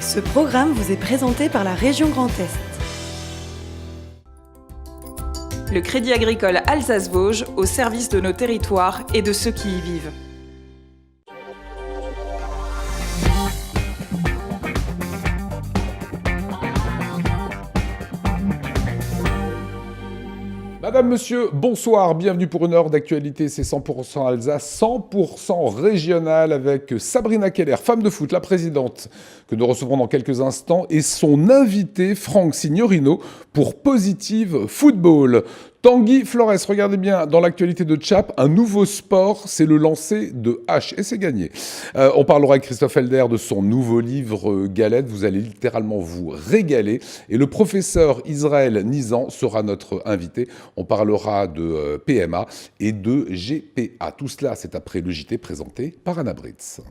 Ce programme vous est présenté par la région Grand Est. Le Crédit Agricole Alsace-Vosges au service de nos territoires et de ceux qui y vivent. Madame, monsieur, bonsoir, bienvenue pour une heure d'actualité, c'est 100% Alsace, 100% régional avec Sabrina Keller, femme de foot, la présidente, que nous recevrons dans quelques instants, et son invité, Franck Signorino, pour Positive Football. Tanguy Flores, regardez bien, dans l'actualité de Chap, un nouveau sport, c'est le lancer de hache, et c'est gagné. On parlera avec Christophe Helder de son nouveau livre Galette, vous allez littéralement vous régaler. Et le professeur Israël Nizan sera notre invité. On parlera de PMA et de GPA. Tout cela, c'est après le JT présenté par Anna Britz.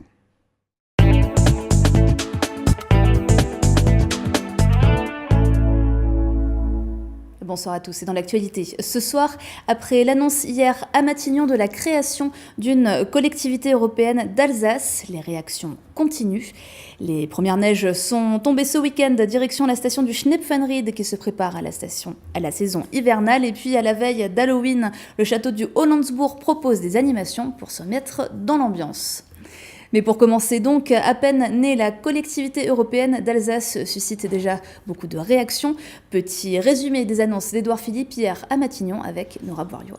Bonsoir à tous, et dans l'actualité. Ce soir, après l'annonce hier à Matignon de la création d'une collectivité européenne d'Alsace, les réactions continuent. Les premières neiges sont tombées ce week-end direction la station du Schnepfenried qui se prépare à la saison hivernale. Et puis à la veille d'Halloween, le château du Hollandsbourg propose des animations pour se mettre dans l'ambiance. Mais pour commencer donc, à peine née, la collectivité européenne d'Alsace suscite déjà beaucoup de réactions. Petit résumé des annonces d'Édouard Philippe hier à Matignon avec Nora Boirio.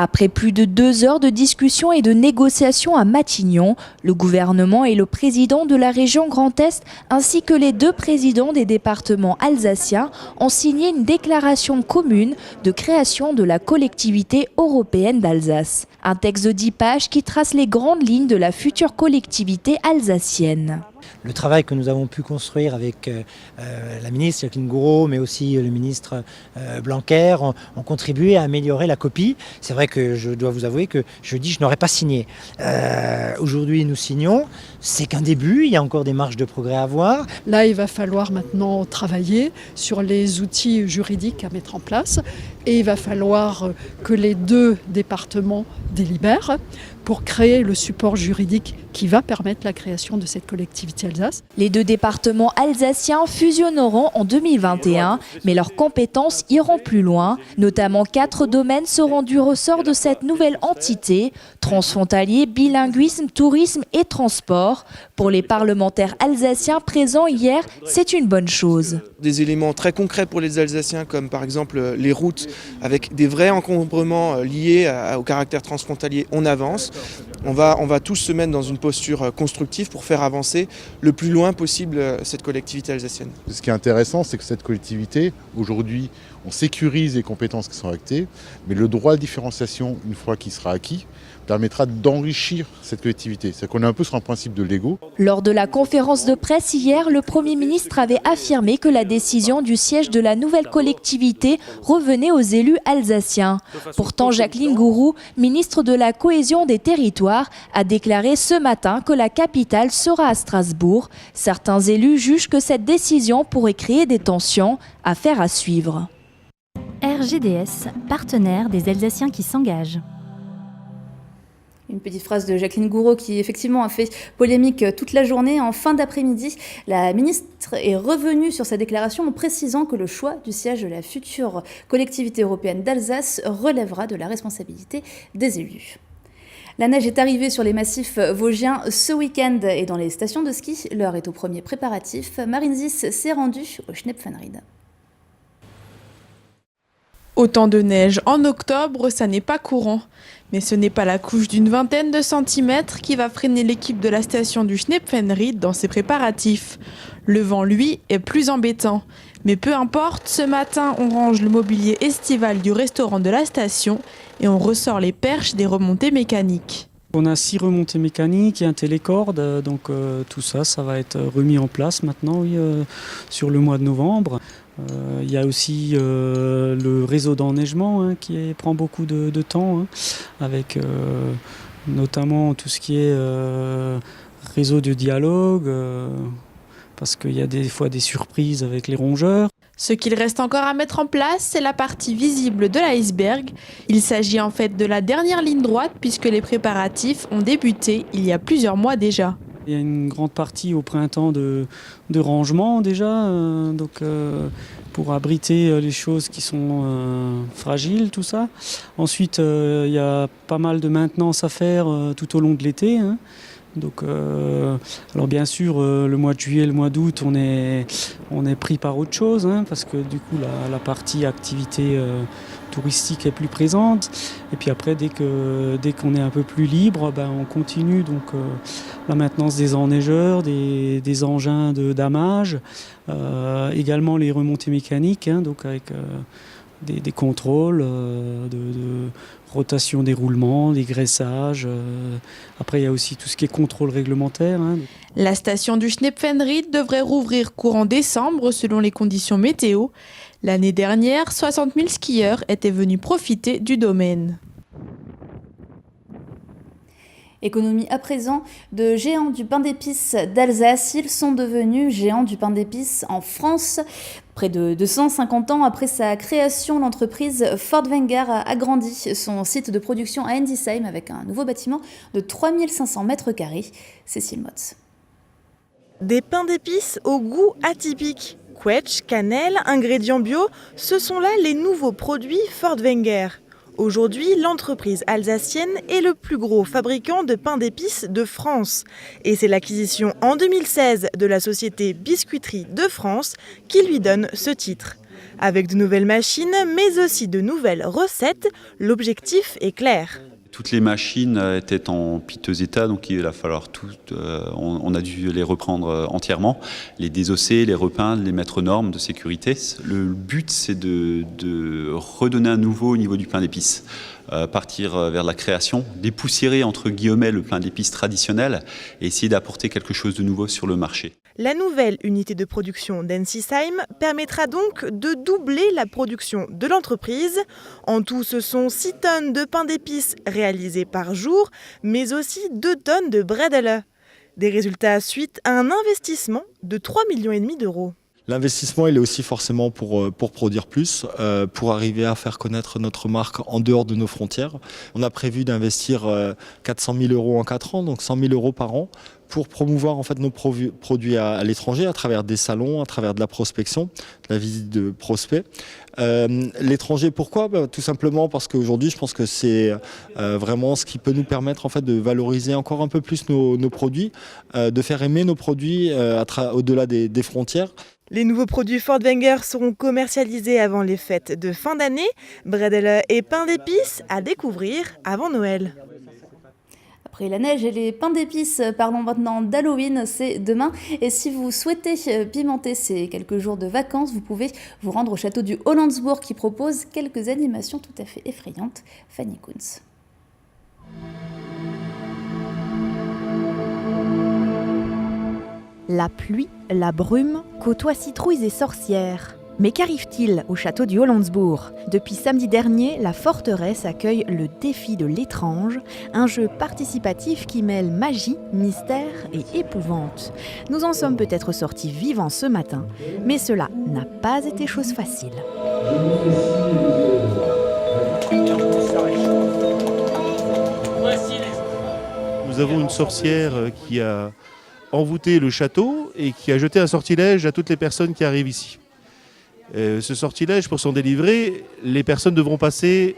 Après plus de 2 heures de discussion et de négociations à Matignon, le gouvernement et le président de la région Grand Est, ainsi que les 2 présidents des départements alsaciens, ont signé une déclaration commune de création de la collectivité européenne d'Alsace. Un texte de 10 pages qui trace les grandes lignes de la future collectivité alsacienne. Le travail que nous avons pu construire avec la ministre Jacqueline Gourault, mais aussi le ministre Blanquer, ont contribué à améliorer la copie. C'est vrai que je dois vous avouer que jeudi, je n'aurais pas signé. Aujourd'hui, nous signons. C'est qu'un début, il y a encore des marges de progrès à avoir. Là, il va falloir maintenant travailler sur les outils juridiques à mettre en place. Et il va falloir que les 2 départements délibèrent pour créer le support juridique qui va permettre la création de cette collectivité Alsace. Les 2 départements alsaciens fusionneront en 2021, mais leurs compétences iront plus loin. Notamment 4 domaines seront du ressort de cette nouvelle entité: transfrontalier, bilinguisme, tourisme et transport. Pour les parlementaires alsaciens présents hier, c'est une bonne chose. Des éléments très concrets pour les Alsaciens, comme par exemple les routes, avec des vrais encombrements liés au caractère transfrontalier, on avance. On va tous se mettre dans une posture constructive pour faire avancer le plus loin possible cette collectivité alsacienne. Ce qui est intéressant, c'est que cette collectivité, aujourd'hui, on sécurise les compétences qui sont actées, mais le droit de différenciation, une fois qu'il sera acquis, permettra d'enrichir cette collectivité. C'est qu'on est un peu sur un principe de Lego. Lors de la conférence de presse hier, le Premier ministre avait affirmé que la décision du siège de la nouvelle collectivité revenait aux élus alsaciens. Pourtant, Jacqueline Gourault, ministre de la Cohésion des Territoires, a déclaré ce matin que la capitale sera à Strasbourg. Certains élus jugent que cette décision pourrait créer des tensions. Affaire à suivre. RGDS, partenaire des Alsaciens qui s'engagent. Une petite phrase de Jacqueline Gourault qui effectivement a fait polémique toute la journée. En fin d'après-midi, la ministre est revenue sur sa déclaration en précisant que le choix du siège de la future collectivité européenne d'Alsace relèvera de la responsabilité des élus. La neige est arrivée sur les massifs vosgiens ce week-end et dans les stations de ski. L'heure est aux premiers préparatifs. Marine Zis s'est rendue au Schnepfenried. Autant de neige en octobre, ça n'est pas courant. Mais ce n'est pas la couche d'une vingtaine de centimètres qui va freiner l'équipe de la station du Schnepfenried dans ses préparatifs. Le vent, lui, est plus embêtant. Mais peu importe, ce matin, on range le mobilier estival du restaurant de la station et on ressort les perches des remontées mécaniques. On a 6 remontées mécaniques et un télécorde, donc tout ça, ça va être remis en place maintenant sur le mois de novembre. Il y a aussi le réseau d'enneigement qui prend beaucoup de temps, avec notamment tout ce qui est réseau de dialogue, parce qu'il y a des fois des surprises avec les rongeurs. Ce qu'il reste encore à mettre en place, c'est la partie visible de l'iceberg. Il s'agit en fait de la dernière ligne droite puisque les préparatifs ont débuté il y a plusieurs mois déjà. Il y a une grande partie au printemps de rangement déjà, pour abriter les choses qui sont fragiles, tout ça. Ensuite, il y a pas mal de maintenance à faire tout au long de l'été. Donc, alors bien sûr, le mois de juillet, le mois d'août, on est pris par autre chose, parce que du coup, la partie activité touristique est plus présente. Et puis après, dès qu'on est un peu plus libre, on continue donc la maintenance des enneigeurs, des engins de damage, également les remontées mécaniques, donc avec des contrôles de rotation des roulements, des graissages. Après, il y a aussi tout ce qui est contrôle réglementaire. La station du Schnepfenried devrait rouvrir courant décembre selon les conditions météo. L'année dernière, 60 000 skieurs étaient venus profiter du domaine. Économie à présent, de géants du pain d'épices d'Alsace, ils sont devenus géants du pain d'épices en France. Près de 250 ans après sa création, l'entreprise Fordwenger a agrandi son site de production à Ensisheim avec un nouveau bâtiment de 3500 mètres carrés. Cécile Motz. Des pains d'épices au goût atypique. Quetch, cannelle, ingrédients bio, ce sont là les nouveaux produits Fordwenger. Aujourd'hui, l'entreprise alsacienne est le plus gros fabricant de pain d'épices de France. Et c'est l'acquisition en 2016 de la société Biscuiterie de France qui lui donne ce titre. Avec de nouvelles machines, mais aussi de nouvelles recettes, l'objectif est clair. Toutes les machines étaient en piteux état, donc il va falloir on a dû les reprendre entièrement, les désosser, les repeindre, les mettre aux normes de sécurité. Le but, c'est de redonner un nouveau au niveau du pain d'épices, partir vers la création, dépoussiérer entre guillemets le pain d'épices traditionnel et essayer d'apporter quelque chose de nouveau sur le marché. La nouvelle unité de production d'Ensisheim permettra donc de doubler la production de l'entreprise. En tout, ce sont 6 tonnes de pain d'épices réalisées par jour, mais aussi 2 tonnes de bredele. Des résultats suite à un investissement de 3,5 millions d'euros. L'investissement, il est aussi forcément pour produire plus, pour arriver à faire connaître notre marque en dehors de nos frontières. On a prévu d'investir 400 000 euros en 4 ans, donc 100 000 euros par an, pour promouvoir en fait nos produits à l'étranger, à travers des salons, à travers de la prospection, de la visite de prospects. L'étranger, pourquoi ? Tout simplement parce qu'aujourd'hui, je pense que c'est vraiment ce qui peut nous permettre en fait, de valoriser encore un peu plus nos produits, de faire aimer nos produits au-delà des frontières. Les nouveaux produits Fordwenger seront commercialisés avant les fêtes de fin d'année. Bredele et pain d'épices à découvrir avant Noël. Après la neige et les pains d'épices, parlons maintenant d'Halloween, c'est demain. Et si vous souhaitez pimenter ces quelques jours de vacances, vous pouvez vous rendre au château du Hollandsbourg qui propose quelques animations tout à fait effrayantes. Fanny Kunz. La pluie, la brume côtoient citrouilles et sorcières. Mais qu'arrive-t-il au château du Hollandsbourg ? Depuis samedi dernier, la forteresse accueille le défi de l'étrange, un jeu participatif qui mêle magie, mystère et épouvante. Nous en sommes peut-être sortis vivants ce matin, mais cela n'a pas été chose facile. Nous avons une sorcière qui a envoûté le château et qui a jeté un sortilège à toutes les personnes qui arrivent ici. Ce sortilège, pour s'en délivrer, les personnes devront passer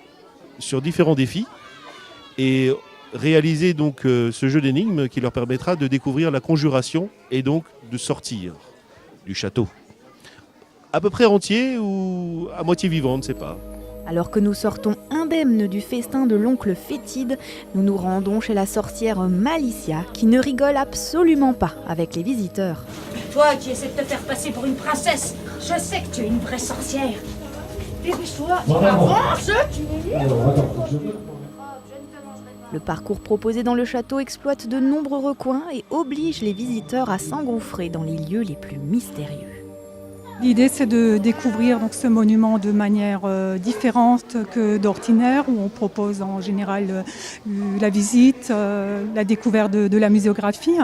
sur différents défis et réaliser donc ce jeu d'énigmes qui leur permettra de découvrir la conjuration et donc de sortir du château. À peu près entier ou à moitié vivant, on ne sait pas. Alors que nous sortons indemnes du festin de l'oncle Fétide, nous nous rendons chez la sorcière Malicia qui ne rigole absolument pas avec les visiteurs. Toi qui essaies de te faire passer pour une princesse, je sais que tu es une vraie sorcière. Dépêche-toi, avance, Le parcours proposé dans le château exploite de nombreux recoins et oblige les visiteurs à s'engouffrer dans les lieux les plus mystérieux. L'idée, c'est de découvrir donc, ce monument de manière différente que d'ordinaire, où on propose en général la visite, la découverte de la muséographie.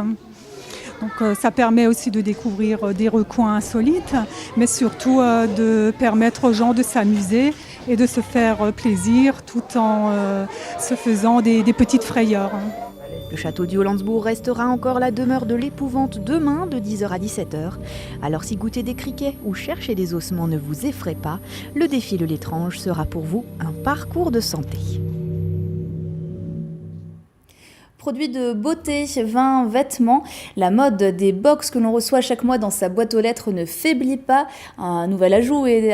Donc ça permet aussi de découvrir des recoins insolites, mais surtout de permettre aux gens de s'amuser et de se faire plaisir tout en se faisant des petites frayeurs. Le château du Hollandsbourg restera encore la demeure de l'épouvante demain de 10h à 17h. Alors si goûter des criquets ou chercher des ossements ne vous effraie pas, le défi de l'étrange sera pour vous un parcours de santé. Produits de beauté, vins, vêtements, la mode des box que l'on reçoit chaque mois dans sa boîte aux lettres ne faiblit pas. Un nouvel ajout est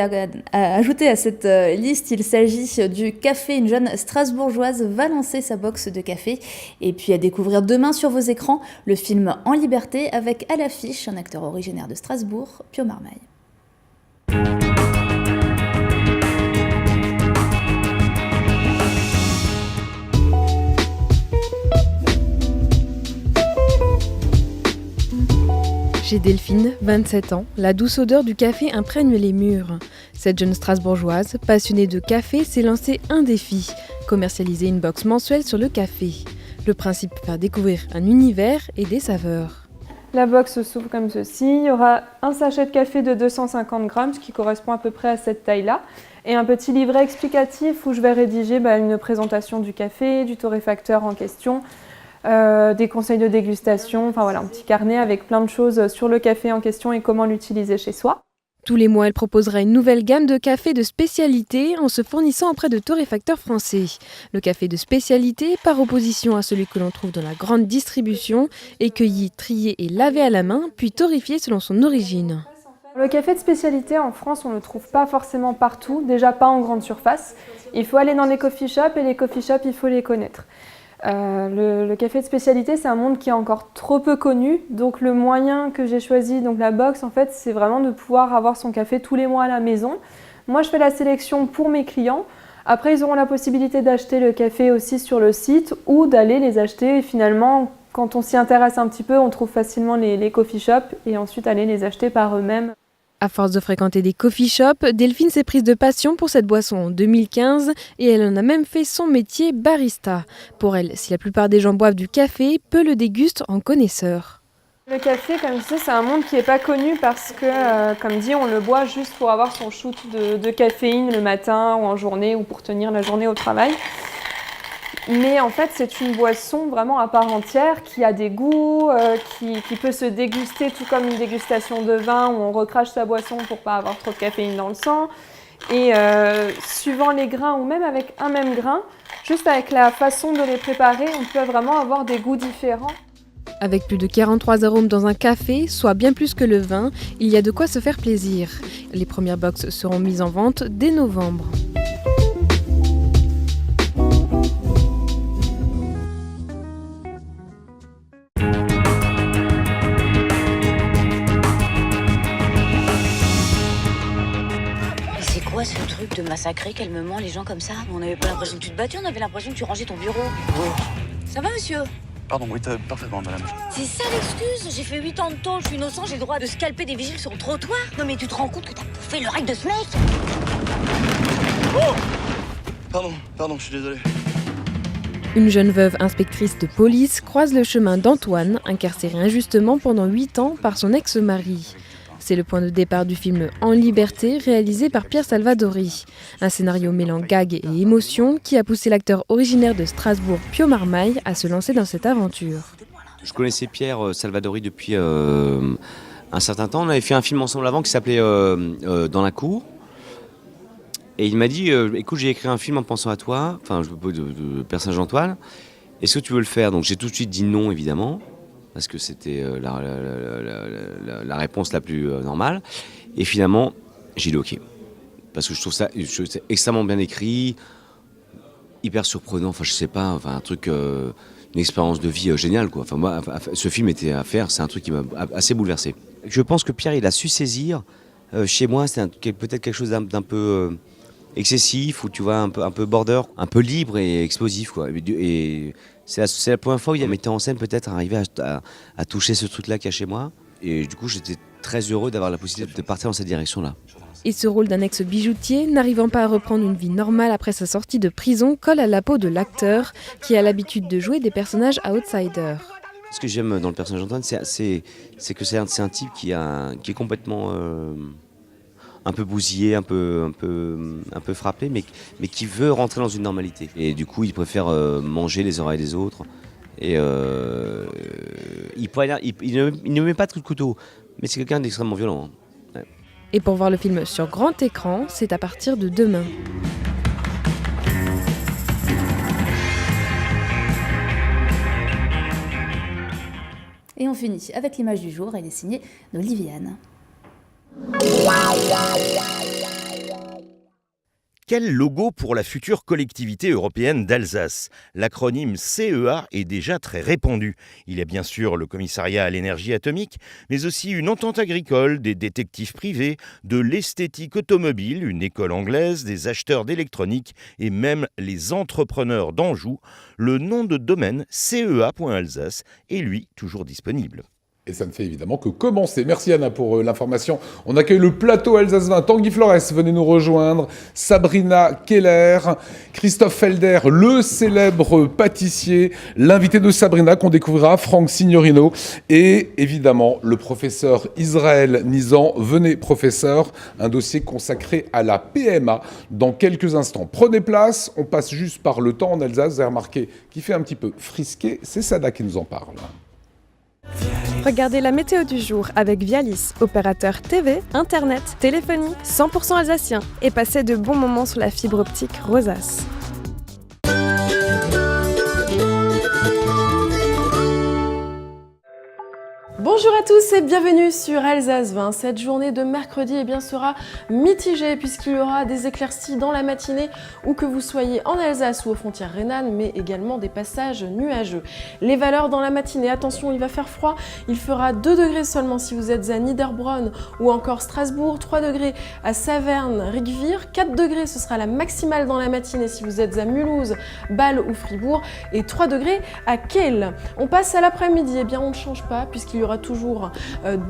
ajouté à cette liste, il s'agit du café. Une jeune strasbourgeoise va lancer sa box de café. Et puis à découvrir demain sur vos écrans, le film En liberté avec à l'affiche un acteur originaire de Strasbourg, Pio Marmaille. Chez Delphine, 27 ans, la douce odeur du café imprègne les murs. Cette jeune strasbourgeoise, passionnée de café, s'est lancée un défi, commercialiser une box mensuelle sur le café. Le principe, faire découvrir un univers et des saveurs. La box s'ouvre comme ceci. Il y aura un sachet de café de 250 grammes, ce qui correspond à peu près à cette taille-là, et un petit livret explicatif où je vais rédiger une présentation du café, du torréfacteur en question, des conseils de dégustation, enfin voilà, un petit carnet avec plein de choses sur le café en question et comment l'utiliser chez soi. Tous les mois, elle proposera une nouvelle gamme de café de spécialité en se fournissant auprès de torréfacteurs français. Le café de spécialité, par opposition à celui que l'on trouve dans la grande distribution, est cueilli, trié et lavé à la main, puis torréfié selon son origine. Le café de spécialité en France, on ne le trouve pas forcément partout, déjà pas en grande surface. Il faut aller dans les coffee shops et les coffee shops, il faut les connaître. Le café de spécialité, c'est un monde qui est encore trop peu connu, donc le moyen que j'ai choisi, donc la box, en fait, c'est vraiment de pouvoir avoir son café tous les mois à la maison. Moi, je fais la sélection pour mes clients. Après, ils auront la possibilité d'acheter le café aussi sur le site ou d'aller les acheter. Et finalement, quand on s'y intéresse un petit peu, on trouve facilement les coffee shops et ensuite aller les acheter par eux-mêmes. À force de fréquenter des coffee shops, Delphine s'est prise de passion pour cette boisson en 2015 et elle en a même fait son métier barista. Pour elle, si la plupart des gens boivent du café, peu le dégustent en connaisseurs. Le café, comme je disais, c'est un monde qui n'est pas connu parce que, comme dit, on le boit juste pour avoir son shoot de caféine le matin ou en journée ou pour tenir la journée au travail. Mais en fait, c'est une boisson vraiment à part entière qui a des goûts, qui peut se déguster tout comme une dégustation de vin où on recrache sa boisson pour pas avoir trop de caféine dans le sang. Et suivant les grains ou même avec un même grain, juste avec la façon de les préparer, on peut vraiment avoir des goûts différents. Avec plus de 43 arômes dans un café, soit bien plus que le vin, il y a de quoi se faire plaisir. Les premières boxes seront mises en vente dès novembre. Ce truc de massacrer calmement les gens comme ça. On n'avait pas l'impression que tu te battais, on avait l'impression que tu rangeais ton bureau. Ça va, monsieur? Pardon, oui, parfaitement, madame. C'est ça l'excuse? J'ai fait 8 ans de tôle, je suis innocent, j'ai le droit de scalper des vigiles sur le trottoir. Non mais tu te rends compte que t'as bouffé le règle de ce mec? Oh, pardon, je suis désolé. Une jeune veuve inspectrice de police croise le chemin d'Antoine, incarcéré injustement pendant 8 ans par son ex-mari. C'est le point de départ du film En liberté, réalisé par Pierre Salvadori. Un scénario mêlant gag et émotion qui a poussé l'acteur originaire de Strasbourg, Pio Marmaille, à se lancer dans cette aventure. Je connaissais Pierre Salvadori depuis un certain temps. On avait fait un film ensemble avant qui s'appelait Dans la cour. Et il m'a dit, écoute, j'ai écrit un film en pensant à toi, enfin, de personnage d'Antoine. Est-ce que tu veux le faire? Donc j'ai tout de suite dit non, évidemment. Parce que c'était la réponse la plus normale. Et finalement, j'ai dit OK. Parce que je trouve ça extrêmement bien écrit, hyper surprenant, enfin je sais pas, enfin un truc, une expérience de vie géniale, quoi. Enfin moi, ce film était à faire, c'est un truc qui m'a assez bouleversé. Je pense que Pierre, il a su saisir, chez moi, c'est peut-être quelque chose d'un peu excessif, ou tu vois, un peu border, un peu libre et explosif, quoi. Et c'est la première fois où il y a un metteur en scène peut-être arrivé à toucher ce truc-là qu'il y a chez moi. Et du coup, j'étais très heureux d'avoir la possibilité de partir dans cette direction-là. Et ce rôle d'un ex-bijoutier, n'arrivant pas à reprendre une vie normale après sa sortie de prison, colle à la peau de l'acteur, qui a l'habitude de jouer des personnages outsiders. Ce que j'aime dans le personnage d'Antoine, c'est que c'est un type qui est complètement un peu bousillé, un peu frappé, mais qui veut rentrer dans une normalité. Et du coup, il préfère manger les oreilles des autres. Et il ne met pas de coup de couteau, mais c'est quelqu'un d'extrêmement violent. Hein. Ouais. Et pour voir le film sur grand écran, c'est à partir de demain. Et on finit avec l'image du jour, elle est signée d'Oliviane. Quel logo pour la future collectivité européenne d'Alsace? L'acronyme CEA est déjà très répandu. Il y a bien sûr le commissariat à l'énergie atomique, mais aussi une entente agricole, des détectives privés, de l'esthétique automobile, une école anglaise, des acheteurs d'électronique et même les entrepreneurs d'Anjou. Le nom de domaine CEA.Alsace est lui toujours disponible. Et ça ne fait évidemment que commencer. Merci Anna pour l'information. On accueille le plateau Alsace 20. Tanguy Flores, venez nous rejoindre. Sabrina Keller, Christophe Felder, le célèbre pâtissier. L'invité de Sabrina qu'on découvrira, Franck Signorino. Et évidemment, le professeur Israël Nizan. Venez professeur, un dossier consacré à la PMA dans quelques instants. Prenez place, on passe juste par le temps en Alsace. Vous avez remarqué qu'il fait un petit peu frisqué. C'est Sada qui nous en parle. Regardez la météo du jour avec Vialis, opérateur TV, Internet, téléphonie 100% alsacien et passez de bons moments sur la fibre optique Rosas. Bonjour à tous et bienvenue sur Alsace 20. Cette journée de mercredi sera mitigée puisqu'il y aura des éclaircies dans la matinée où que vous soyez en Alsace ou aux frontières rhénanes, mais également des passages nuageux. Les valeurs dans la matinée, attention, il va faire froid, il fera 2 degrés seulement si vous êtes à Niederbronn ou encore Strasbourg, 3 degrés à Saverne, Rigvir, 4 degrés ce sera la maximale dans la matinée si vous êtes à Mulhouse, Bâle ou Fribourg et 3 degrés à Kehl. On passe à l'après-midi, on ne change pas puisqu'il y aura toujours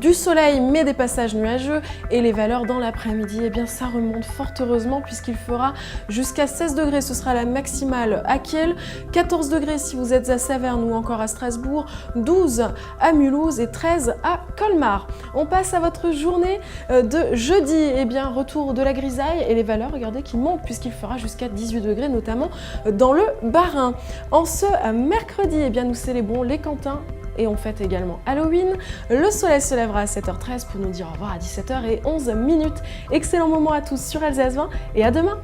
du soleil mais des passages nuageux et les valeurs dans l'après-midi ça remonte fort heureusement puisqu'il fera jusqu'à 16 degrés, ce sera la maximale à Kiel, 14 degrés si vous êtes à Saverne ou encore à Strasbourg, 12 à Mulhouse et 13 à Colmar. On passe à votre journée de jeudi, retour de la grisaille et les valeurs, regardez, qui montent puisqu'il fera jusqu'à 18 degrés notamment dans le Bas-Rhin. En ce mercredi, nous célébrons les Quentins et on fête également Halloween. Le soleil se lèvera à 7h13 pour nous dire au revoir à 17h11. Excellent moment à tous sur Alsace 20 et à demain.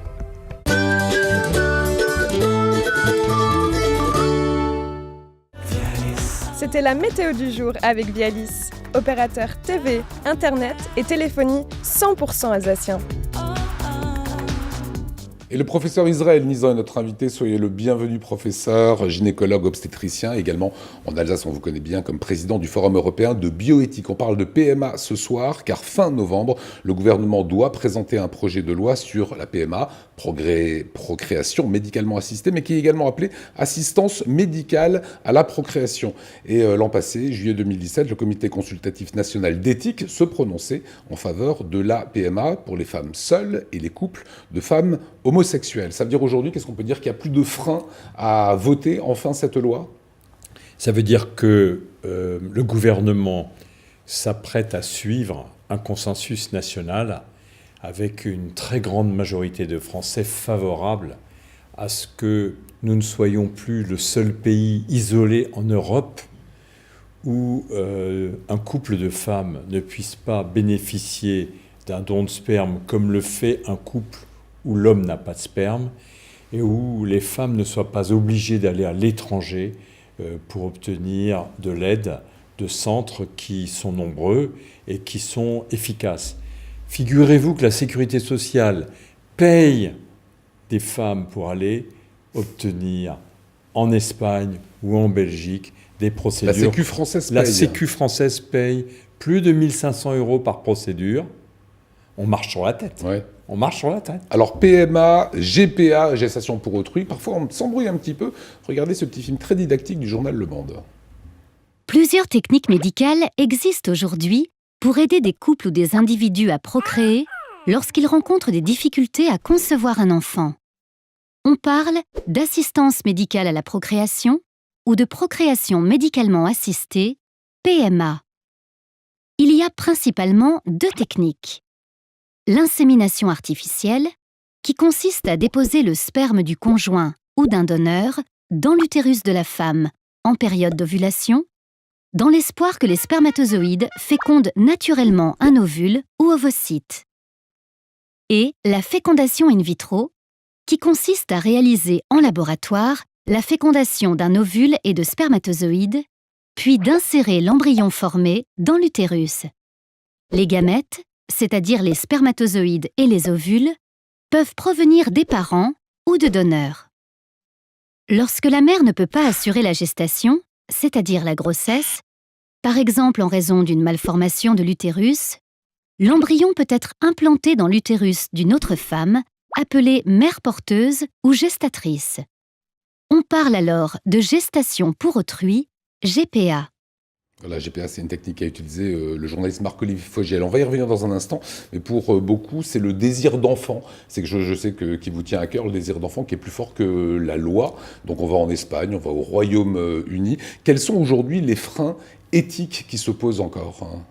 C'était la météo du jour avec Vialis, opérateur TV, Internet et téléphonie 100% alsacien. Et le professeur Israël Nizan est notre invité. Soyez le bienvenu, professeur, gynécologue obstétricien. Également, en Alsace, on vous connaît bien comme président du Forum européen de bioéthique. On parle de PMA ce soir, car fin novembre, le gouvernement doit présenter un projet de loi sur la PMA, procréation médicalement assistée, mais qui est également appelée assistance médicale à la procréation. Et l'an passé, juillet 2017, le Comité consultatif national d'éthique se prononçait en faveur de la PMA pour les femmes seules et les couples de femmes homosexuels. Ça veut dire aujourd'hui, qu'est-ce qu'on peut dire, qu'il n'y a plus de frein à voter enfin cette loi? Ça veut dire que le gouvernement s'apprête à suivre un consensus national avec une très grande majorité de Français favorables à ce que nous ne soyons plus le seul pays isolé en Europe où un couple de femmes ne puisse pas bénéficier d'un don de sperme comme le fait un couple où l'homme n'a pas de sperme et où les femmes ne soient pas obligées d'aller à l'étranger pour obtenir de l'aide de centres qui sont nombreux et qui sont efficaces. Figurez-vous que la sécurité sociale paye des femmes pour aller obtenir en Espagne ou en Belgique des procédures. La Sécu française paye. La Sécu française paye plus de 1 500 € par procédure. On marche sur la tête. Ouais. On marche sur la tête. Alors PMA, GPA, gestation pour autrui, parfois on s'embrouille un petit peu. Regardez ce petit film très didactique du journal Le Monde. Plusieurs techniques médicales existent aujourd'hui pour aider des couples ou des individus à procréer lorsqu'ils rencontrent des difficultés à concevoir un enfant. On parle d'assistance médicale à la procréation, ou de procréation médicalement assistée, PMA. Il y a principalement 2 techniques. L'insémination artificielle, qui consiste à déposer le sperme du conjoint ou d'un donneur dans l'utérus de la femme en période d'ovulation, dans l'espoir que les spermatozoïdes fécondent naturellement un ovule ou ovocyte. Et la fécondation in vitro, qui consiste à réaliser en laboratoire la fécondation d'un ovule et de spermatozoïdes, puis d'insérer l'embryon formé dans l'utérus. Les gamètes, c'est-à-dire les spermatozoïdes et les ovules, peuvent provenir des parents ou de donneurs. Lorsque la mère ne peut pas assurer la gestation, c'est-à-dire la grossesse, par exemple en raison d'une malformation de l'utérus, l'embryon peut être implanté dans l'utérus d'une autre femme, appelée mère porteuse ou gestatrice. On parle alors de gestation pour autrui, GPA. La GPA, c'est une technique qu'a utilisée le journaliste Marc-Olivier Fogiel. On va y revenir dans un instant, mais pour beaucoup, c'est le désir d'enfant. C'est que je sais qu'il vous tient à cœur, le désir d'enfant qui est plus fort que la loi. Donc on va en Espagne, on va au Royaume-Uni. Quels sont aujourd'hui les freins éthiques qui se posent encore ?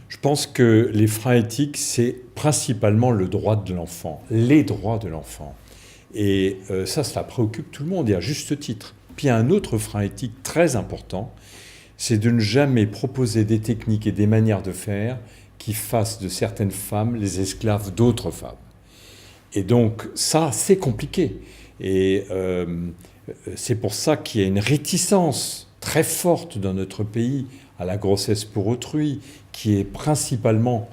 Je pense que les freins éthiques, c'est principalement le droit de l'enfant, les droits de l'enfant. Et ça préoccupe tout le monde, et à juste titre. Puis il y a un autre frein éthique très important, c'est de ne jamais proposer des techniques et des manières de faire qui fassent de certaines femmes les esclaves d'autres femmes. Et donc ça, c'est compliqué. Et c'est pour ça qu'il y a une réticence très forte dans notre pays à la grossesse pour autrui, qui est principalement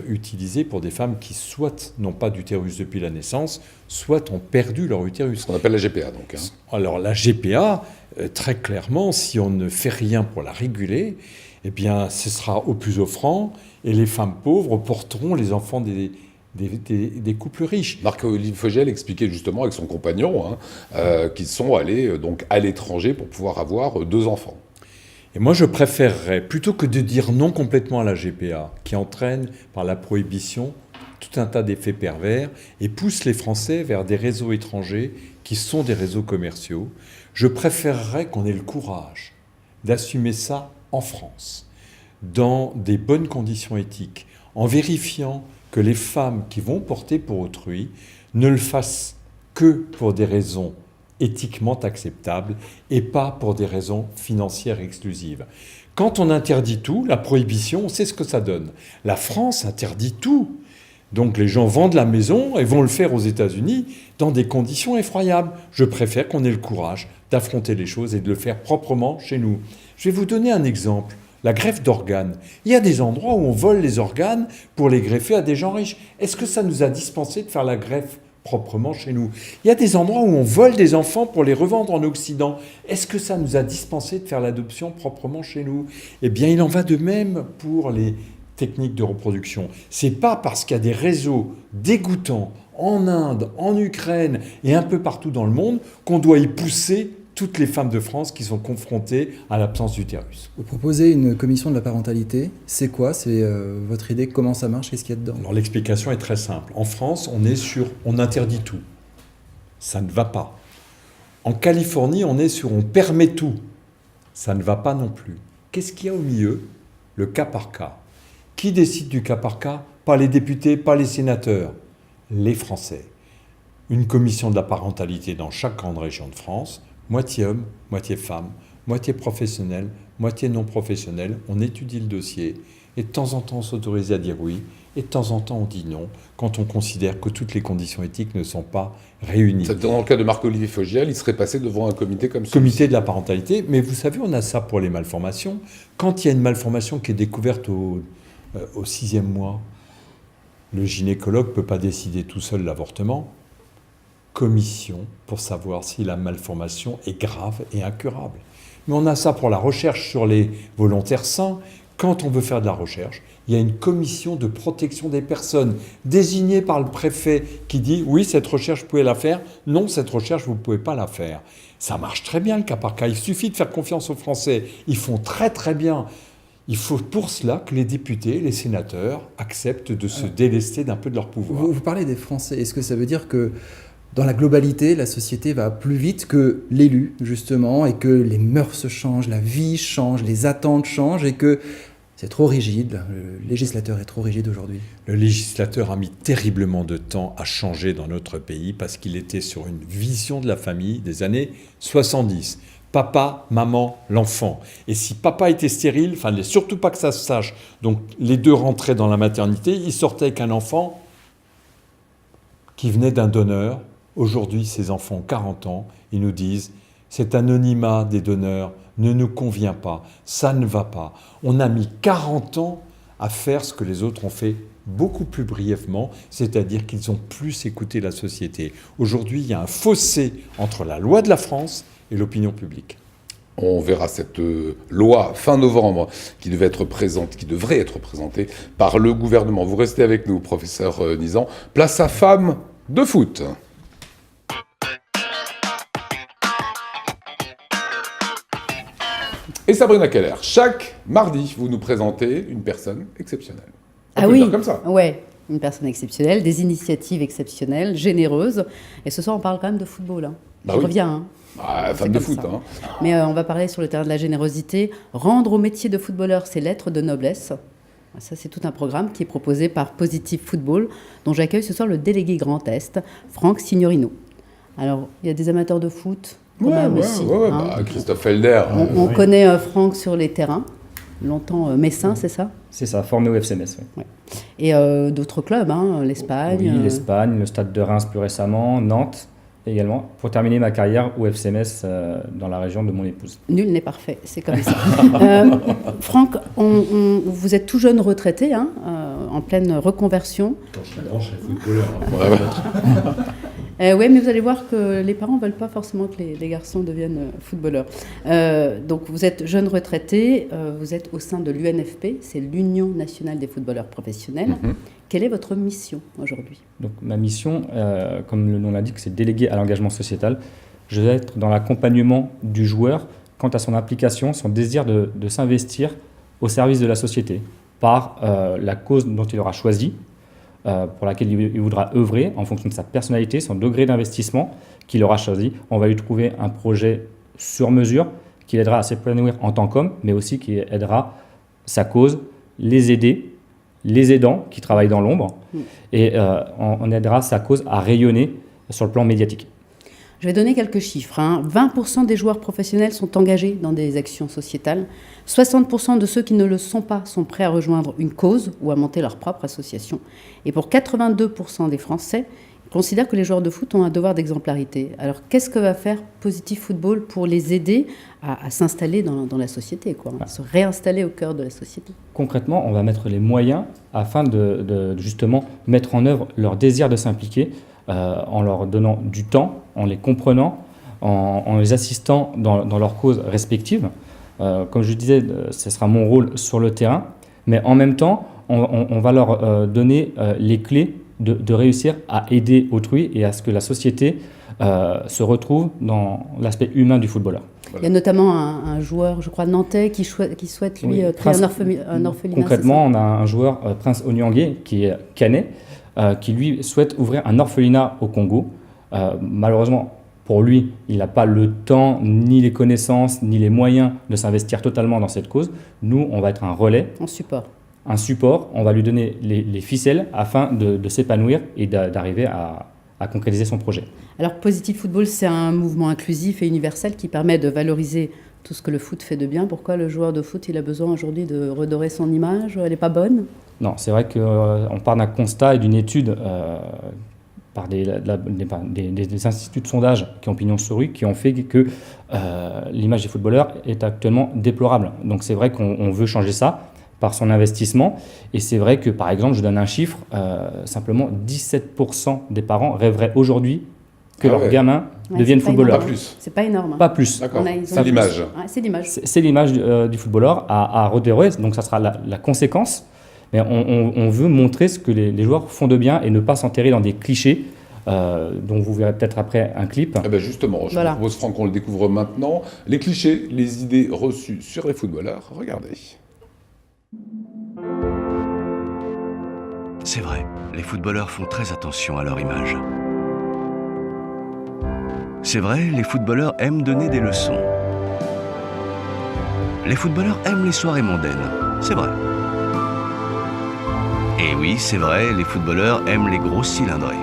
utilisée pour des femmes qui soit n'ont pas d'utérus depuis la naissance, soit ont perdu leur utérus. Ce qu'on appelle la GPA, donc. Alors la GPA, très clairement, si on ne fait rien pour la réguler, eh bien, ce sera au plus offrant, et les femmes pauvres porteront les enfants des couples riches. Marc-Olivier Fogiel expliquait justement avec son compagnon qu'ils sont allés donc à l'étranger pour pouvoir avoir 2 enfants. Et moi, je préférerais, plutôt que de dire non complètement à la GPA, qui entraîne par la prohibition tout un tas d'effets pervers et pousse les Français vers des réseaux étrangers qui sont des réseaux commerciaux, je préférerais qu'on ait le courage d'assumer ça en France, dans des bonnes conditions éthiques, en vérifiant que les femmes qui vont porter pour autrui ne le fassent que pour des raisons éthiquement acceptables et pas pour des raisons financières exclusives. Quand on interdit tout, la prohibition, on sait ce que ça donne. La France interdit tout. Donc les gens vendent la maison et vont le faire aux États-Unis dans des conditions effroyables. Je préfère qu'on ait le courage d'affronter les choses et de le faire proprement chez nous. Je vais vous donner un exemple. La greffe d'organes. Il y a des endroits où on vole les organes pour les greffer à des gens riches. Est-ce que ça nous a dispensé de faire la greffe proprement chez nous? Il y a des endroits où on vole des enfants pour les revendre en Occident. Est-ce que ça nous a dispensé de faire l'adoption proprement chez nous? Eh bien, il en va de même pour les techniques de reproduction. C'est pas parce qu'il y a des réseaux dégoûtants en Inde, en Ukraine et un peu partout dans le monde qu'on doit y pousser toutes les femmes de France qui sont confrontées à l'absence d'utérus. Vous proposez une commission de la parentalité. C'est quoi? C'est votre idée? Comment ça marche? Qu'est-ce qu'il y a dedans? Alors l'explication est très simple. En France, on interdit tout. Ça ne va pas. En Californie, on permet tout. Ça ne va pas non plus. Qu'est-ce qu'il y a au milieu? Le cas par cas. Qui décide du cas par cas? Pas les députés, pas les sénateurs. Les Français. Une commission de la parentalité dans chaque grande région de France. Moitié homme, moitié femme, moitié professionnel, moitié non professionnel. On étudie le dossier et de temps en temps on s'autorise à dire oui et de temps en temps on dit non quand on considère que toutes les conditions éthiques ne sont pas réunies. Dans le cas de Marc-Olivier Fogiel, il serait passé devant un comité comme ça. Comité de la parentalité, mais vous savez, on a ça pour les malformations. Quand il y a une malformation qui est découverte au 6e mois, le gynécologue ne peut pas décider tout seul l'avortement. Commission pour savoir si la malformation est grave et incurable. Mais on a ça pour la recherche sur les volontaires sains. Quand on veut faire de la recherche, il y a une commission de protection des personnes désignée par le préfet qui dit « oui, cette recherche, vous pouvez la faire. Non, cette recherche, vous ne pouvez pas la faire ». Ça marche très bien, le cas par cas. Il suffit de faire confiance aux Français. Ils font très très bien. Il faut pour cela que les députés, les sénateurs acceptent de se délester d'un peu de leur pouvoir. Vous parlez des Français. Est-ce que ça veut dire que dans la globalité, la société va plus vite que l'élu, justement, et que les mœurs changent, la vie change, les attentes changent, et que c'est trop rigide. Le législateur est trop rigide aujourd'hui. Le législateur a mis terriblement de temps à changer dans notre pays parce qu'il était sur une vision de la famille des années 70. Papa, maman, l'enfant. Et si papa était stérile, il fallait surtout pas que ça se sache. Donc les deux rentraient dans la maternité, ils sortaient avec un enfant qui venait d'un donneur. Aujourd'hui, ces enfants ont 40 ans, ils nous disent « cet anonymat des donneurs ne nous convient pas, ça ne va pas ». On a mis 40 ans à faire ce que les autres ont fait beaucoup plus brièvement, c'est-à-dire qu'ils ont plus écouté la société. Aujourd'hui, il y a un fossé entre la loi de la France et l'opinion publique. On verra cette loi fin novembre qui devrait être présentée par le gouvernement. Vous restez avec nous, professeur Nizan. Place à Femmes de foot. Et Sabrina Keller, chaque mardi, vous nous présentez une personne exceptionnelle. On peut le dire comme ça. Ouais, une personne exceptionnelle, des initiatives exceptionnelles, généreuses. Et ce soir, on parle quand même de football. Hein. Bah Je oui. reviens. Femme de foot. Hein. Mais on va parler sur le terrain de la générosité. Rendre au métier de footballeur ses lettres de noblesse. Ça, c'est tout un programme qui est proposé par Positive Football, dont j'accueille ce soir le délégué Grand Est, Franck Signorino. Alors, il y a des amateurs de foot. Christophe Felder. On connaît Franck sur les terrains, longtemps messin, c'est ça? C'est ça, formé au FC Metz. Oui. Et d'autres clubs, l'Espagne. Oui, l'Espagne, le Stade de Reims plus récemment, Nantes également, pour terminer ma carrière au FC Metz dans la région de mon épouse. Nul n'est parfait, c'est comme ça. Franck, vous êtes tout jeune retraité, en pleine reconversion. Quand je serai grand, je serai footballeur. Oui, mais vous allez voir que les parents ne veulent pas forcément que les garçons deviennent footballeurs. Donc vous êtes jeune retraité, vous êtes au sein de l'UNFP, c'est l'Union nationale des footballeurs professionnels. Mm-hmm. Quelle est votre mission aujourd'hui? Donc ma mission, comme le nom l'indique, c'est délégué à l'engagement sociétal. Je vais être dans l'accompagnement du joueur quant à son implication, son désir de s'investir au service de la société par la cause dont il aura choisi, pour laquelle il voudra œuvrer en fonction de sa personnalité, son degré d'investissement qu'il aura choisi. On va lui trouver un projet sur mesure qui l'aidera à s'épanouir en tant qu'homme, mais aussi qui aidera sa cause, les aider, les aidants qui travaillent dans l'ombre, et on aidera sa cause à rayonner sur le plan médiatique. Je vais donner quelques chiffres. 20% des joueurs professionnels sont engagés dans des actions sociétales. 60% de ceux qui ne le sont pas sont prêts à rejoindre une cause ou à monter leur propre association. Et pour 82% des Français, ils considèrent que les joueurs de foot ont un devoir d'exemplarité. Alors qu'est-ce que va faire Positive Football pour les aider à s'installer dans la société, à se réinstaller au cœur de la société? Concrètement, on va mettre les moyens afin de justement mettre en œuvre leur désir de s'impliquer, en leur donnant du temps, en les comprenant, en les assistant dans leurs causes respectives. Comme je disais, ce sera mon rôle sur le terrain, mais en même temps, on va leur donner les clés de réussir à aider autrui et à ce que la société se retrouve dans l'aspect humain du footballeur. Il y a notamment un joueur, je crois, nantais, qui souhaite, lui, créer un orphelinat. Concrètement, on a un joueur, Prince Onyangé, qui est canet, qui lui souhaite ouvrir un orphelinat au Congo. Malheureusement, pour lui, il n'a pas le temps, ni les connaissances, ni les moyens de s'investir totalement dans cette cause. Nous, on va être un relais. Un support. On va lui donner les ficelles afin de s'épanouir et d'arriver à concrétiser son projet. Alors, Positive Football, c'est un mouvement inclusif et universel qui permet de valoriser tout ce que le foot fait de bien. Pourquoi le joueur de foot, il a besoin aujourd'hui de redorer son image? Elle n'est pas bonne? Non, c'est vrai qu'on part d'un constat et d'une étude par des instituts de sondage qui ont pignon sur rue, qui ont fait que l'image des footballeurs est actuellement déplorable. Donc c'est vrai qu'on veut changer ça par son investissement. Et c'est vrai que, par exemple, je donne un chiffre, simplement 17% des parents rêveraient aujourd'hui que leurs gamins deviennent footballeurs. Pas plus. C'est pas énorme. Pas plus. D'accord. C'est l'image. C'est l'image. C'est l'image du footballeur à redorer, donc ça sera la conséquence. Mais on veut montrer ce que les joueurs font de bien et ne pas s'enterrer dans des clichés dont vous verrez peut-être après un clip. Eh ben justement, je vous propose, Franck, qu'on le découvre maintenant. Les clichés, les idées reçues sur les footballeurs. Regardez. C'est vrai, les footballeurs font très attention à leur image. C'est vrai, les footballeurs aiment donner des leçons. Les footballeurs aiment les soirées mondaines, c'est vrai. Et oui, c'est vrai, les footballeurs aiment les grosses cylindrées.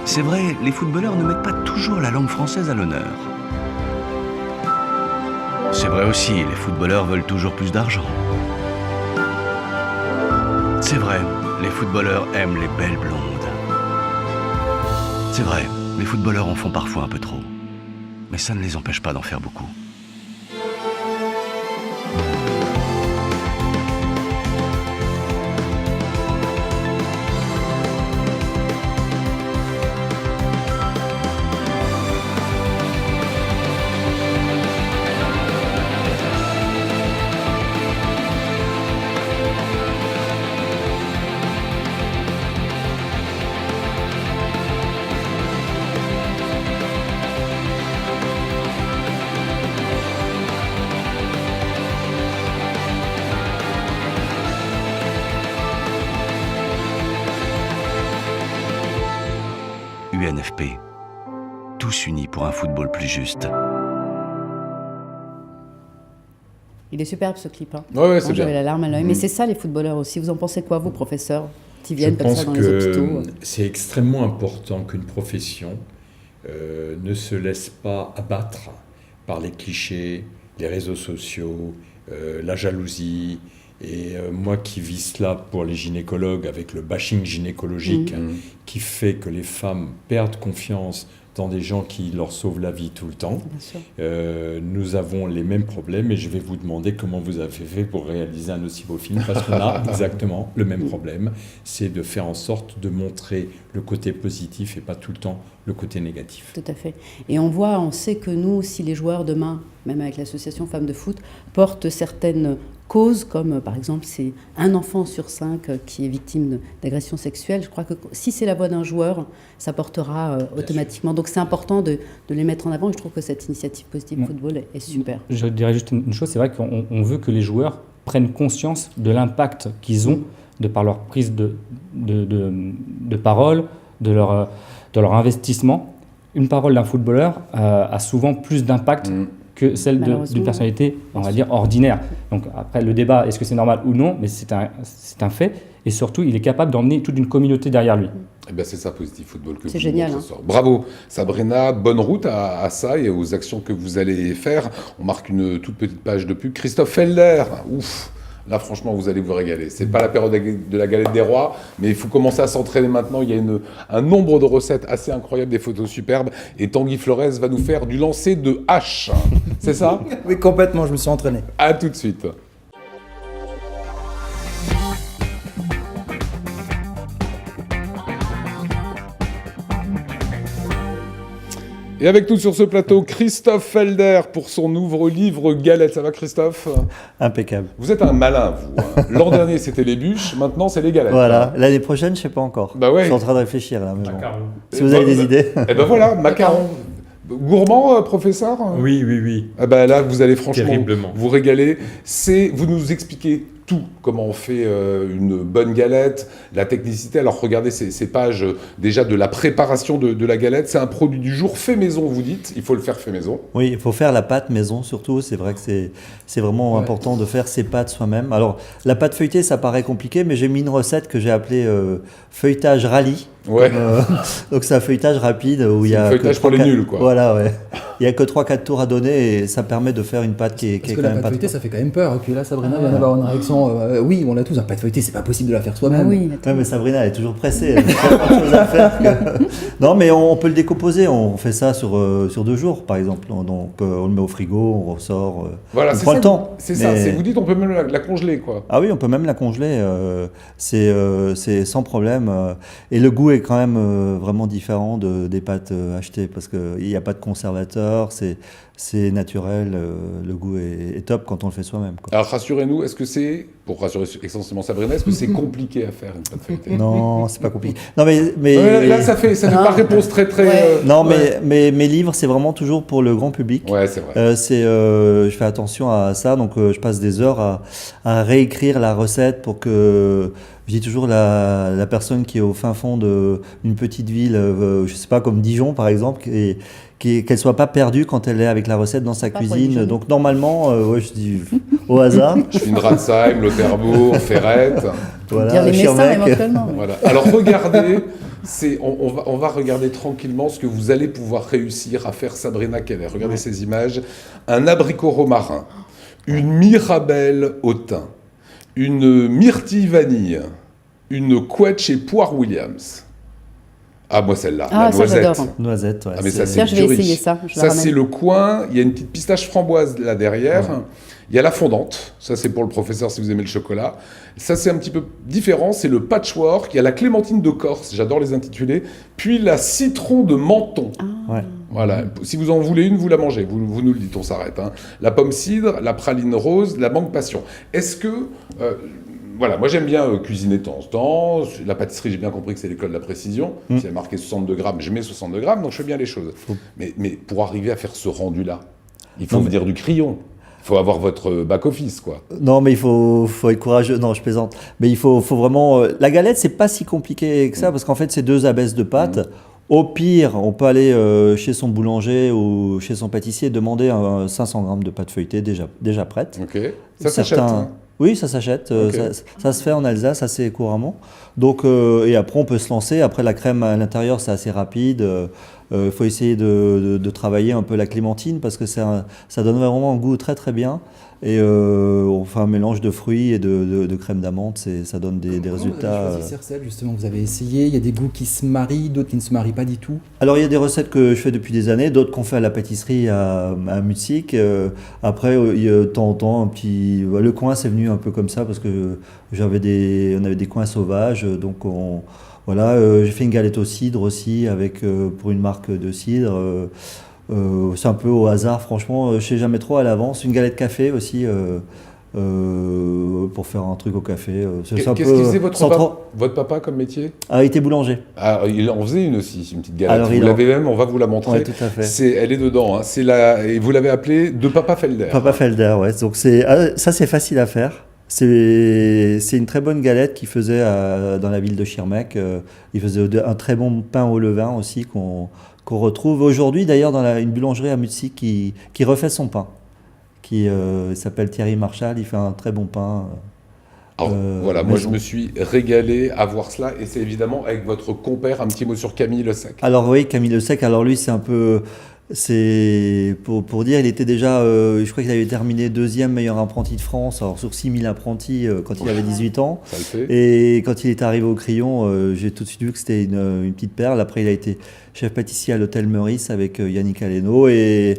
C'est vrai, les footballeurs ne mettent pas toujours la langue française à l'honneur. C'est vrai aussi, les footballeurs veulent toujours plus d'argent. C'est vrai, les footballeurs aiment les belles blondes. C'est vrai, les footballeurs en font parfois un peu trop. Mais ça ne les empêche pas d'en faire beaucoup. UNFP, tous unis pour un football plus juste. Il est superbe ce clip. Hein. Ouais, c'est bien. J'avais la larme à l'œil. Mais c'est ça les footballeurs aussi. Vous en pensez quoi, vous, professeurs, qui viennent comme ça dans les hôpitaux? Je pense que c'est extrêmement important qu'une profession ne se laisse pas abattre par les clichés, les réseaux sociaux, la jalousie. Et moi qui vis cela pour les gynécologues avec le bashing gynécologique qui fait que les femmes perdent confiance dans des gens qui leur sauvent la vie tout le temps, nous avons les mêmes problèmes et je vais vous demander comment vous avez fait pour réaliser un aussi beau film parce qu'on a exactement le même problème, c'est de faire en sorte de montrer le côté positif et pas tout le temps le côté négatif. Tout à fait. Et on sait que nous, si les joueurs demain, même avec l'association Femmes de Foot, portent certaines causes, comme par exemple c'est un enfant sur 5 qui est victime d'agression sexuelle, je crois que si c'est la voix d'un joueur, ça portera automatiquement. Donc c'est important de les mettre en avant et je trouve que cette initiative Positive Football est super. Je dirais juste une chose, c'est vrai qu'on veut que les joueurs prennent conscience de l'impact qu'ils ont de par leur prise de parole, de leur investissement. Une parole d'un footballeur a souvent plus d'impact que celle d'une personnalité, on va dire, ordinaire. Donc après, le débat, est-ce que c'est normal ou non, mais c'est un fait. Et surtout, il est capable d'emmener toute une communauté derrière lui. Eh ben c'est ça, Positive Football, que c'est vous génial. Ce soir. Bravo, Sabrina. Bonne route à ça et aux actions que vous allez faire. On marque une toute petite page de pub. Christophe Felder, ouf. Là, franchement, vous allez vous régaler. C'est pas la période de la galette des rois, mais il faut commencer à s'entraîner maintenant. Il y a un nombre de recettes assez incroyables, des photos superbes. Et Tanguy Flores va nous faire du lancer de hache. C'est ça? Oui, complètement. Je me suis entraîné. À tout de suite. Et avec nous sur ce plateau, Christophe Felder pour son nouveau livre Galette. Ça va, Christophe? Impeccable. Vous êtes un malin, vous. Hein. L'an dernier, c'était les bûches, maintenant, c'est les galettes. Voilà, l'année prochaine, je ne sais pas encore. Bah ouais. Je suis en train de réfléchir là. Mais bon. Si vous avez des idées. Eh ben voilà, macarons. Gourmand, professeur? Oui, oui, oui. Ah ben là, vous allez franchement terriblement vous régaler. Vous nous expliquez tout, comment on fait une bonne galette, la technicité. Alors regardez ces pages déjà de la préparation de la galette. C'est un produit du jour fait maison, vous dites. Il faut le faire fait maison. Oui, il faut faire la pâte maison surtout. C'est vrai que c'est vraiment important de faire ses pâtes soi-même. Alors la pâte feuilletée, ça paraît compliqué, mais j'ai mis une recette que j'ai appelée feuilletage rallye. Ouais. Donc c'est un feuilletage rapide où il y a feuilletage pour les nuls, quoi. Voilà, ouais. Il y a que 3-4 tours à donner et ça permet de faire une pâte qui est quand même pas. Parce que la pâte feuilletée, ça fait quand même peur. Et puis là, Sabrina vient d'avoir une réaction. Oui, on a tous un pâte feuilletée, c'est pas possible de la faire soi-même. Oui, mais Sabrina, elle est toujours pressée. Elle a plein de choses à faire. Non, mais on peut le décomposer. On fait ça sur 2 jours, par exemple. Donc on le met au frigo, on ressort. Voilà, on prend le temps. C'est ça. Vous dites, on peut même la congeler, quoi. Ah oui, on peut même la congeler. C'est sans problème. Et le goût est quand même vraiment différent des pâtes achetées parce qu'il n'y a pas de conservateur. douceur, c'est naturel, le goût est top quand on le fait soi-même, quoi. Alors rassurez-nous, est-ce que c'est, pour rassurer essentiellement Sabrina, est-ce que c'est compliqué à faire une pâte feuilletée? Non, c'est pas compliqué. Non, mais là, ça fait pas réponse très. Non, mais mes livres, c'est vraiment toujours pour le grand public. Ouais, c'est vrai. Je fais attention à ça, donc je passe des heures à réécrire la recette pour que, je dis toujours, la personne qui est au fin fond d'une petite ville, je sais pas, comme Dijon par exemple, qu'elle soit pas perdue quand elle est avec la recette dans sa cuisine. Donc normalement, je dis au hasard. Schwindratzheim, Lauterbourg, Ferrette. Voilà, dire les Messins éventuellement. Voilà. Alors regardez, on va regarder tranquillement ce que vous allez pouvoir réussir à faire, Sabrina Keller. Regardez ces images. Un abricot romarin, une mirabelle au thym, une myrtille vanille, une quetch et poire Williams. Ah, moi celle-là, la noisette. J'adore. Noisette, ouais. Ah, mais ça, je vais essayer ça. Ça, c'est le coin. Il y a une petite pistache framboise là derrière. Ouais. Il y a la fondante. Ça, c'est pour le professeur si vous aimez le chocolat. Ça, c'est un petit peu différent. C'est le patchwork. Il y a la clémentine de Corse. J'adore les intituler. Puis la citron de Menton. Ouais. Voilà. Si vous en voulez une, vous la mangez. Vous nous le dites, on s'arrête. Hein. La pomme cidre, la praline rose, la mangue passion. Est-ce que... voilà, moi j'aime bien cuisiner de temps en temps. La pâtisserie, j'ai bien compris que c'est l'école de la précision. Si elle est marquée 62 grammes, je mets 62 grammes, donc je fais bien les choses. Mais pour arriver à faire ce rendu-là, il faut venir du crayon. Il faut avoir votre back-office, quoi. Non, mais il faut être courageux. Non, je plaisante. Mais il faut vraiment... La galette, c'est pas si compliqué que ça, parce qu'en fait, c'est 2 abesses de pâte. Au pire, on peut aller chez son boulanger ou chez son pâtissier et demander 500 grammes de pâte feuilletée déjà prête. Ok. Ça s'achète, hein. Oui, ça s'achète. Okay. Ça se fait en Alsace assez couramment. Donc, et après, on peut se lancer. Après, la crème à l'intérieur, c'est assez rapide. Il faut essayer de travailler un peu la clémentine parce que ça donne vraiment un goût très très bien. Et on fait un mélange de fruits et de crème d'amande, ça donne des résultats. Vous avez choisi ces recettes, justement, vous avez essayé. Il y a des goûts qui se marient, d'autres qui ne se marient pas du tout. Alors il y a des recettes que je fais depuis des années, d'autres qu'on fait à la pâtisserie à Mutzig. Après, de temps en temps, le coin c'est venu un peu comme ça parce que on avait des coins sauvages, donc j'ai fait une galette au cidre aussi pour une marque de cidre. C'est un peu au hasard, franchement, je ne sais jamais trop à l'avance. Une galette café aussi, pour faire un truc au café. Qu'est-ce qu'il faisait votre papa comme métier? Ah, il était boulanger. Ah, il en faisait une aussi, une petite galette. Alors, vous l'avez même, on va vous la montrer. Ouais, tout à fait. Elle est dedans. Hein. Et vous l'avez appelée de Papa Felder. Papa Felder, ouais. Donc ça, c'est facile à faire. C'est une très bonne galette qu'il faisait dans la ville de Schirmeck. Il faisait un très bon pain au levain aussi qu'on retrouve aujourd'hui d'ailleurs dans une boulangerie à Mutzig qui refait son pain. Il s'appelle Thierry Marchal, il fait un très bon pain. Alors, voilà, moi je me suis régalé à voir cela, et c'est évidemment avec votre compère. Un petit mot sur Camille Le Sec. Alors oui, Camille Le Sec, alors lui c'est un peu... C'est pour dire, il était déjà, je crois qu'il avait terminé 2e meilleur apprenti de France, alors sur 6000 apprentis quand il avait 18 ans. Ça le fait. Et quand il est arrivé au crayon, j'ai tout de suite vu que c'était une petite perle. Après, il a été chef pâtissier à l'hôtel Meurice avec Yannick Aleno et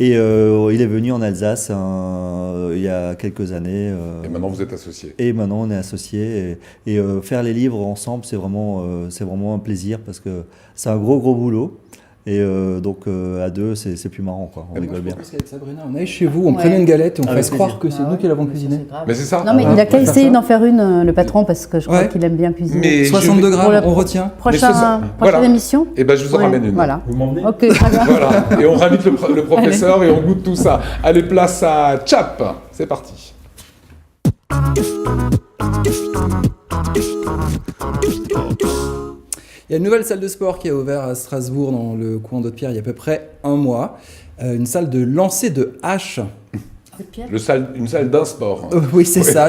il est venu en Alsace il y a quelques années. Et maintenant, vous êtes associés. Et maintenant, on est associés. Et faire les livres ensemble, c'est vraiment un plaisir parce que c'est un gros boulot. Et donc à deux, c'est plus marrant, quoi. On rigole bien. Parce qu'avec Sabrina, on aille chez vous, on prenait une galette et on fait croire que c'est nous qui l'avons cuisinée. Mais c'est ça. Non, mais il a qu'à essayer d'en faire une, le patron, parce que je crois qu'il aime bien cuisiner. Mais 62 grammes, on retient. Prochaine émission. Et ben je vous en ramène une. Voilà. Vous m'emmenez. Ok, très bien. Voilà. Et on réinvite le professeur et on goûte tout ça. Allez, place à Chap. C'est parti. Il y a une nouvelle salle de sport qui a ouvert à Strasbourg, dans le coin d'Haute-Pierre, il y a à peu près un mois. Une salle de lancer de hache. Une salle d'un sport. Oui, c'est ça.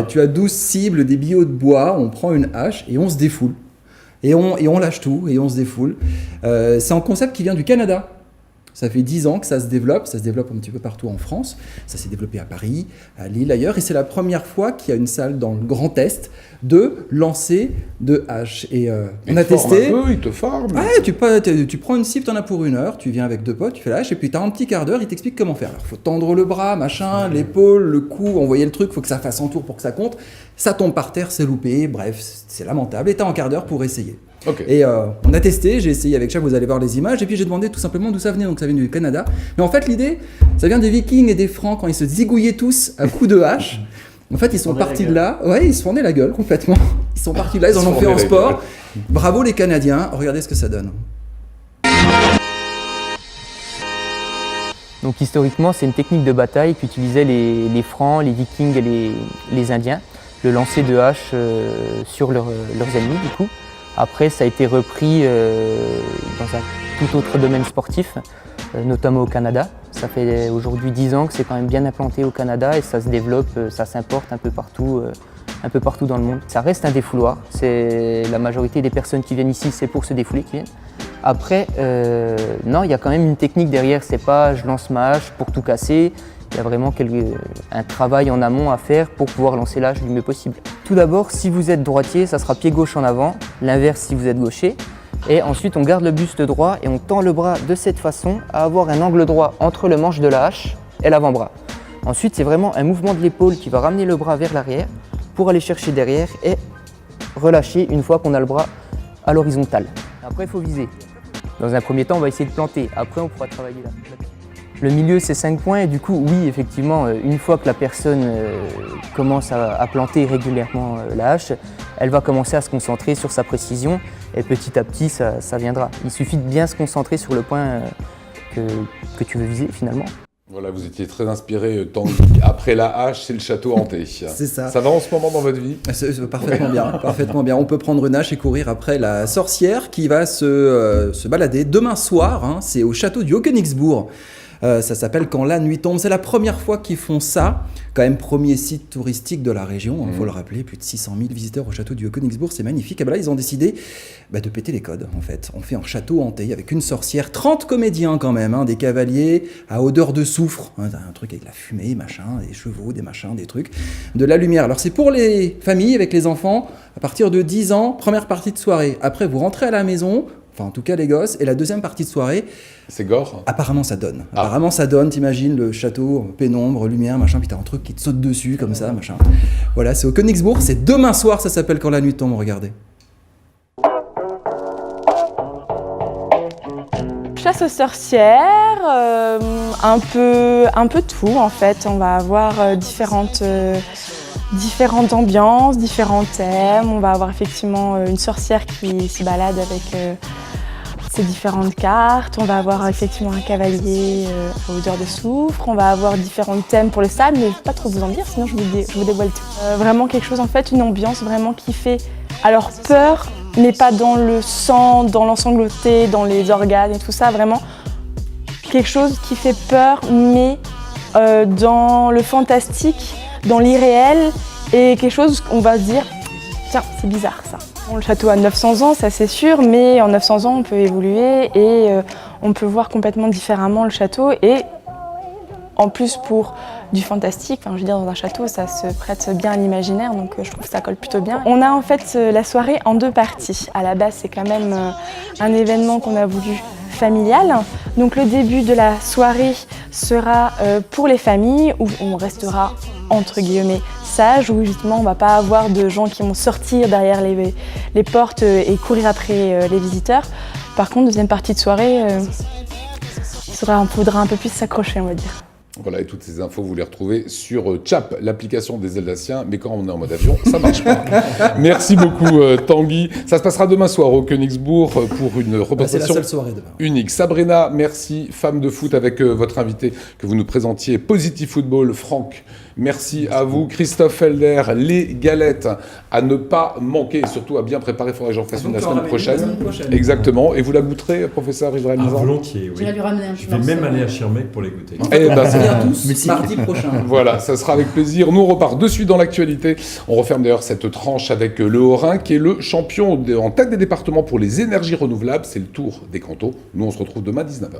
Tu as 12 cibles, des billots de bois, on prend une hache et on se défoule. Et on lâche tout et on se défoule. C'est un concept qui vient du Canada. Ça fait 10 ans que ça se développe un petit peu partout en France. Ça s'est développé à Paris, à Lille, ailleurs. Et c'est la première fois qu'il y a une salle dans le Grand Est de lancer de hache. Et on a testé. Il te forme. Ouais, tu prends une cible, t'en as pour 1 heure, tu viens avec 2 potes, tu fais la hache, et puis t'as un petit quart d'heure, il t'explique comment faire. Alors, il faut tendre le bras, machin, l'épaule, le cou, envoyer le truc, il faut que ça fasse un tour pour que ça compte. Ça tombe par terre, c'est loupé, bref, c'est lamentable. Et t'as un quart d'heure pour essayer. Okay. Et on a testé, j'ai essayé avec Jacques, vous allez voir les images, et puis j'ai demandé tout simplement d'où ça venait, donc ça vient du Canada. Mais en fait l'idée, ça vient des Vikings et des Francs quand ils se zigouillaient tous à coups de hache. En fait ils sont partis de là, ouais, ils se fendaient la gueule complètement. Ils sont partis de là, ils en ont fait en sport. Bravo les Canadiens, regardez ce que ça donne. Donc historiquement, c'est une technique de bataille qu'utilisaient les Francs, les Vikings et les Indiens, le lancer de haches sur leurs ennemis du coup. Après, ça a été repris dans un tout autre domaine sportif, notamment au Canada. Ça fait aujourd'hui 10 ans que c'est quand même bien implanté au Canada et ça se développe, ça s'importe un peu partout dans le monde. Ça reste un défouloir. La majorité des personnes qui viennent ici, c'est pour se défouler qui viennent. Après, non, il y a quand même une technique derrière, c'est pas je lance ma hache pour tout casser. Il y a vraiment un travail en amont à faire pour pouvoir lancer l'âge du mieux possible. Tout d'abord, si vous êtes droitier, ça sera pied gauche en avant, l'inverse si vous êtes gaucher. Et ensuite, on garde le buste droit et on tend le bras de cette façon à avoir un angle droit entre le manche de la hache et l'avant-bras. Ensuite, c'est vraiment un mouvement de l'épaule qui va ramener le bras vers l'arrière pour aller chercher derrière et relâcher une fois qu'on a le bras à l'horizontale. Après, il faut viser. Dans un premier temps, on va essayer de planter. Après, on pourra travailler là. Le milieu, c'est 5 points et du coup, oui, effectivement, une fois que la personne commence à planter régulièrement la hache, elle va commencer à se concentrer sur sa précision et petit à petit, ça viendra. Il suffit de bien se concentrer sur le point que tu veux viser finalement. Voilà, vous étiez très inspiré, Tanguy. Après la hache, c'est le château hanté. C'est ça. Ça va en ce moment dans votre vie ? C'est parfaitement bien, parfaitement bien. On peut prendre une hache et courir après la sorcière qui va se balader demain soir. Hein, c'est au château du Haut-Königsbourg. Ça s'appelle Quand la nuit tombe. C'est la première fois qu'ils font ça. Quand même premier site touristique de la région, il faut le rappeler. Plus de 600 000 visiteurs au château du Haut-Königsbourg, c'est magnifique. Et ben là, ils ont décidé de péter les codes, en fait. On fait un château hanté avec une sorcière, 30 comédiens quand même, hein, des cavaliers à odeur de soufre. Hein, un truc avec la fumée, machin, des chevaux, des machins, des trucs. De la lumière. Alors c'est pour les familles avec les enfants, à partir de 10 ans, première partie de soirée. Après, vous rentrez à la maison, enfin en tout cas les gosses, et la deuxième partie de soirée... C'est gore ? Apparemment ça donne. Apparemment ça donne, t'imagines le château, pénombre, lumière, machin, puis t'as un truc qui te saute dessus comme ça, machin. Voilà, c'est au Königsbourg, c'est demain soir, ça s'appelle Quand la nuit tombe, regardez. Chasse aux sorcières, un peu tout en fait. On va avoir différentes ambiances, différents thèmes. On va avoir effectivement une sorcière qui se balade avec ces différentes cartes. On va avoir effectivement un cavalier à odeur de soufre. On va avoir différents thèmes pour le sable, mais je ne vais pas trop vous en dire, sinon je vous dévoile tout. Vraiment quelque chose en fait, une ambiance vraiment qui fait alors peur, mais pas dans le sang, dans l'ensanglanté, dans les organes et tout ça. Vraiment quelque chose qui fait peur, mais dans le fantastique, dans l'irréel, et quelque chose qu'on va se dire, tiens, c'est bizarre ça. Bon, le château a 900 ans, ça c'est sûr, mais en 900 ans on peut évoluer et on peut voir complètement différemment le château. Et en plus pour du fantastique, enfin, je veux dire dans un château ça se prête bien à l'imaginaire, donc je trouve que ça colle plutôt bien. On a en fait la soirée en 2 parties. À la base c'est quand même un événement qu'on a voulu familial. Donc le début de la soirée sera pour les familles, où on restera entre guillemets sage, où justement on ne va pas avoir de gens qui vont sortir derrière les portes et courir après les visiteurs. Par contre, deuxième partie de soirée, on faudra un peu plus s'accrocher, on va dire. Voilà, et toutes ces infos, vous les retrouvez sur Chap, l'application des Alsaciens, mais quand on est en mode avion, ça marche pas. Merci beaucoup Tanguy. Ça se passera demain soir au Königsbourg pour une représentation c'est la seule soirée demain. Unique. Sabrina, merci, femme de foot avec votre invité que vous nous présentiez, Positive Football, Franck. Merci à vous, Christophe Felder, les galettes à ne pas manquer et surtout à bien préparer. Il faudrait que j'en fasse une la semaine prochaine. Exactement. Et vous la goûterez, professeur Israël Nizan ? Volontiers, oui. Je vais même aller à Schirmeck pour les goûter. Eh ben, tous mardi prochain. Voilà, ça sera avec plaisir. Nous, on repart de suite dans l'actualité. On referme d'ailleurs cette tranche avec le Haut-Rhin, qui est le champion en tête des départements pour les énergies renouvelables. C'est le tour des cantons. Nous, on se retrouve demain à 19h.